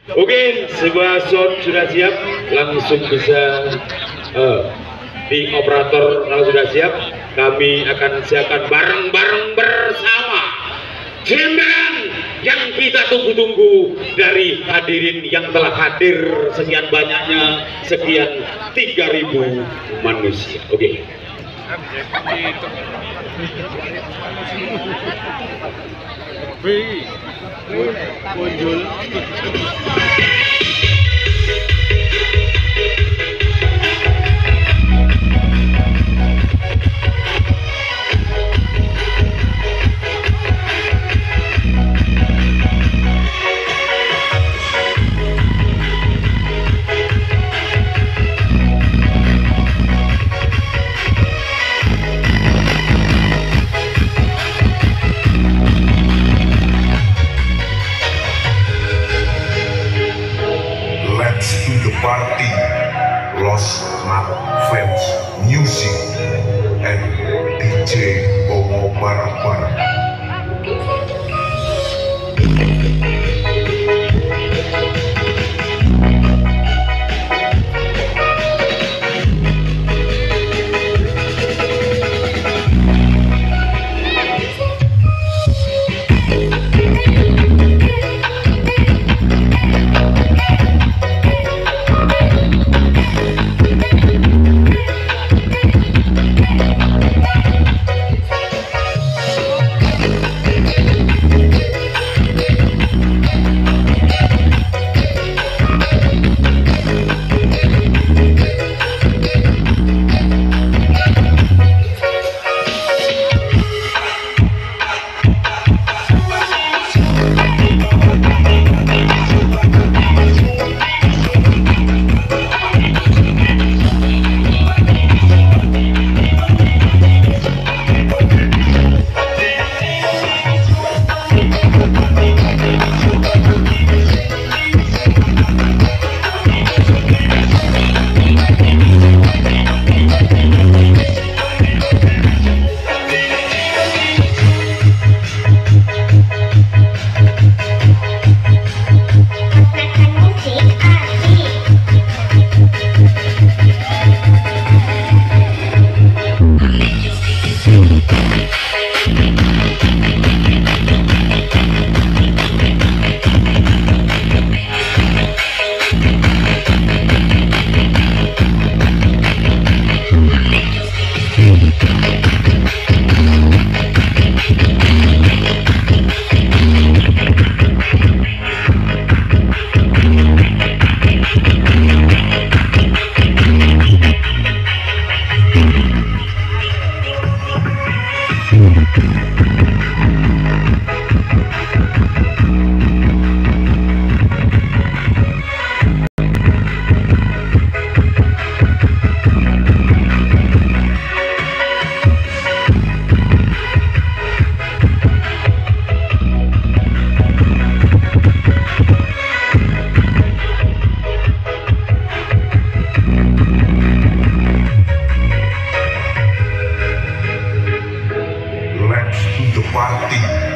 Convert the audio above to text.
Oke, sebuah sound sudah siap, langsung bisa di operator kalau sudah siap, kami akan siapkan bareng-bareng bersama jemberan yang kita tunggu-tunggu dari hadirin yang telah hadir sekian banyaknya, sekian 3.000 manusia. Oke. Muncul. Party, Lost Not Fans, Music, and DJ Bongo bareng-bareng. Party.